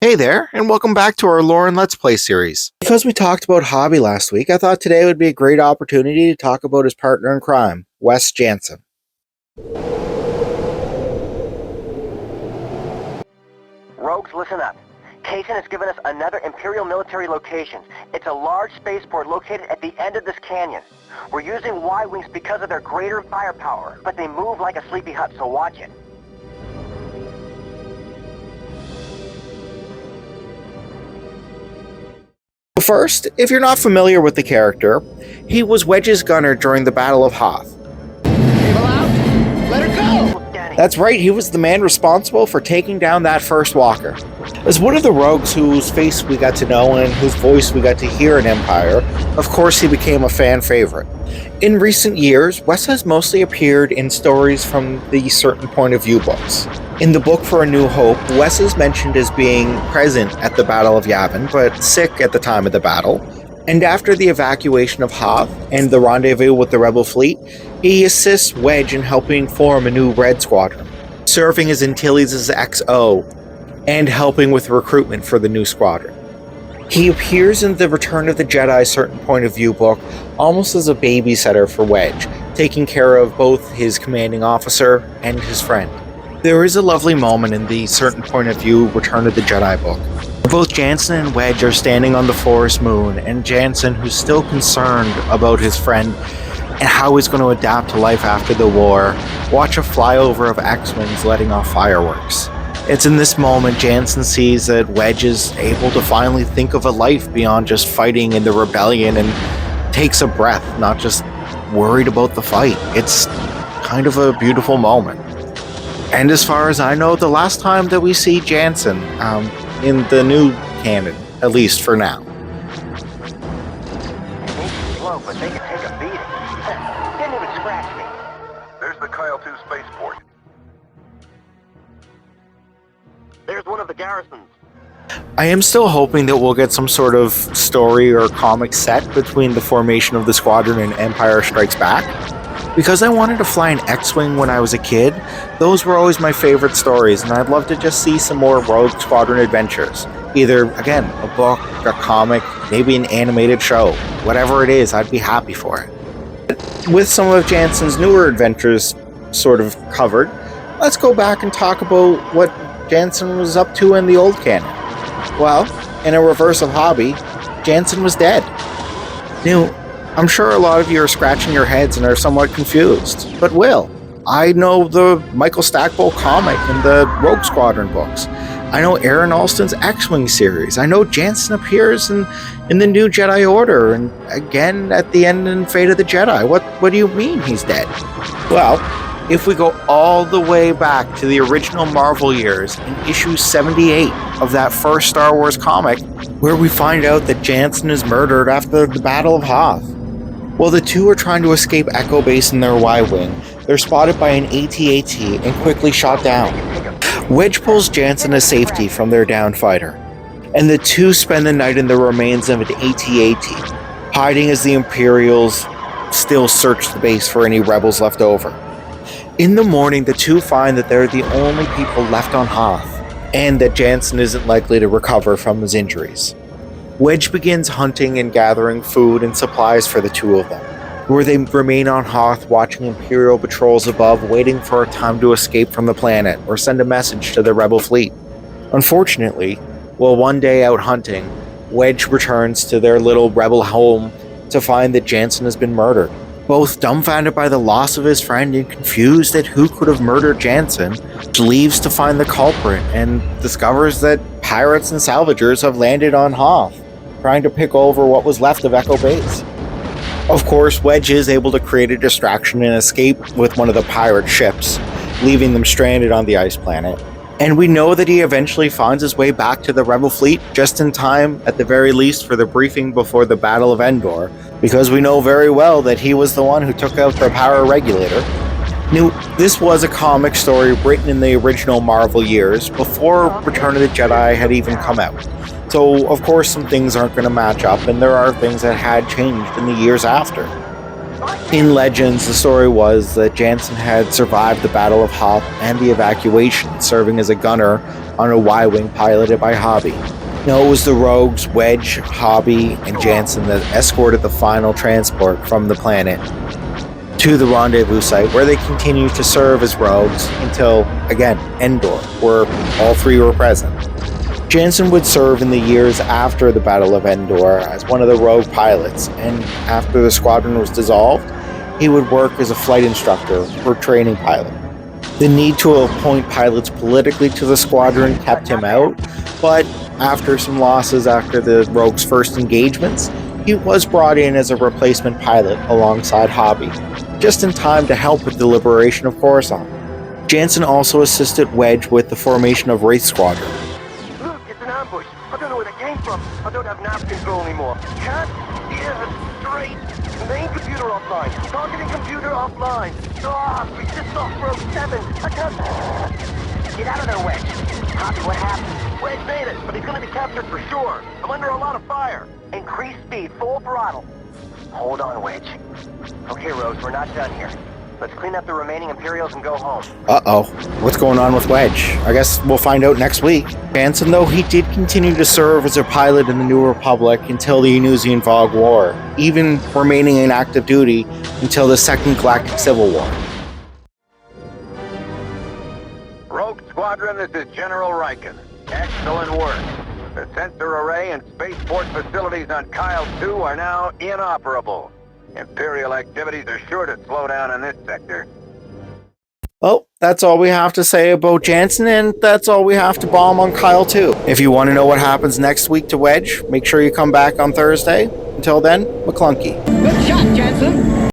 Hey there, and welcome back to our Lore and Let's Play series. Because we talked about Hobby last week, I thought today would be a great opportunity to talk about his partner in crime, Wed Janson. Rogues, listen up. Kaysen has given us another Imperial military location. It's a large spaceport located at the end of this canyon. We're using Y-Wings because of their greater firepower, but they move like a sleepy hut, so watch it. First, if you're not familiar with the character, he was Wedge's gunner during the Battle of Hoth. Cable out! Let her go! That's right, he was the man responsible for taking down that first walker. As one of the rogues whose face we got to know and whose voice we got to hear in Empire, of course he became a fan favorite. In recent years, Wes has mostly appeared in stories from the Certain Point of View books. In the book For A New Hope, Wes is mentioned as being present at the Battle of Yavin, but sick at the time of the battle. And after the evacuation of Hoth and the rendezvous with the Rebel fleet, he assists Wedge in helping form a new Red Squadron, serving as Antilles' XO, and helping with recruitment for the new squadron. He appears in the Return of the Jedi Certain Point of View book almost as a babysitter for Wedge, taking care of both his commanding officer and his friend. There is a lovely moment in the Certain Point of View Return of the Jedi book. Both Janson and Wedge are standing on the forest moon, and Janson, who's still concerned about his friend and how he's going to adapt to life after the war, watch a flyover of X-Wings letting off fireworks. It's in this moment Janson sees that Wedge is able to finally think of a life beyond just fighting in the rebellion and takes a breath, not just worried about the fight. It's kind of a beautiful moment. And as far as I know, the last time that we see Janson in the new canon, at least for now. Slow, but they can take a beating. Didn't even scratch me. There's the Kyle 2 spaceport. There's one of the garrisons. I am still hoping that we'll get some sort of story or comic set between the formation of the squadron and Empire Strikes Back. Because I wanted to fly an X-Wing when I was a kid, those were always my favorite stories, and I'd love to just see some more Rogue Squadron adventures. Either, again, a book, a comic, maybe an animated show. Whatever it is, I'd be happy for it. With some of Janson's newer adventures sort of covered, let's go back and talk about what Janson was up to in the old canon. Well, in a reverse of Hobby, Janson was dead. Now, I'm sure a lot of you are scratching your heads and are somewhat confused, but Will, I know the Michael Stackpole comic and the Rogue Squadron books. I know Aaron Alston's X-Wing series. I know Janson appears in the new Jedi Order and again at the end in Fate of the Jedi. What do you mean he's dead? Well, if we go all the way back to the original Marvel years in issue 78 of that first Star Wars comic, where we find out that Janson is murdered after the Battle of Hoth. While the two are trying to escape Echo Base in their Y-Wing, they're spotted by an AT-AT and quickly shot down. Wedge pulls Janson to safety from their downed fighter, and the two spend the night in the remains of an AT-AT, hiding as the Imperials still search the base for any rebels left over. In the morning, the two find that they're the only people left on Hoth, and that Janson isn't likely to recover from his injuries. Wedge begins hunting and gathering food and supplies for the two of them, where they remain on Hoth watching Imperial patrols above, waiting for a time to escape from the planet or send a message to the Rebel fleet. Unfortunately, while one day out hunting, Wedge returns to their little Rebel home to find that Janson has been murdered. Both dumbfounded by the loss of his friend and confused at who could have murdered Janson, leaves to find the culprit and discovers that pirates and salvagers have landed on Hoth, trying to pick over what was left of Echo Base. Of course, Wedge is able to create a distraction and escape with one of the pirate ships, leaving them stranded on the ice planet. And we know that he eventually finds his way back to the Rebel fleet just in time, at the very least, for the briefing before the Battle of Endor, because we know very well that he was the one who took out their power regulator. Now, this was a comic story written in the original Marvel years, before Return of the Jedi had even come out. So, of course, some things aren't going to match up, and there are things that had changed in the years after. In Legends, the story was that Janson had survived the Battle of Hoth and the evacuation, serving as a gunner on a Y-Wing piloted by Hobby. No, it was the Rogues, Wedge, Hobby, and Janson that escorted the final transport from the planet to the rendezvous site, where they continued to serve as Rogues until, again, Endor, where all three were present. Janson would serve in the years after the Battle of Endor as one of the Rogue pilots, and after the squadron was dissolved, he would work as a flight instructor or training pilot. The need to appoint pilots politically to the squadron kept him out, but after some losses after the Rogues' first engagements, he was brought in as a replacement pilot alongside Hobby, just in time to help with the liberation of Coruscant. Janson also assisted Wedge with the formation of Wraith Squadron. Look, it's an ambush. I don't know where they came from. I don't have nav control anymore. Can't hear straight. Main computer offline. Targeting computer offline. We just lost Rogue 7. I can't... Get out of there, Wedge. Copy, what happened? Wedge made it, but he's gonna be captured for sure. I'm under a lot of fire. Increase speed, full throttle. Hold on, Wedge. Okay, Rose, we're not done here. Let's clean up the remaining Imperials and go home. Uh-oh. What's going on with Wedge? I guess we'll find out next week. Janson, though, he did continue to serve as a pilot in the New Republic until the Venusian Fog War, even remaining in active duty until the Second Galactic Civil War. Rogue Squadron, this is General Riken. Excellent work. The sensor array and spaceport facilities on Kyle 2 are now inoperable. Imperial activities are sure to slow down in this sector. Well, that's all we have to say about Janson, and that's all we have to bomb on Kyle 2. If you want to know what happens next week to Wedge, make sure you come back on Thursday. Until then, McClunky. Good shot, Janson.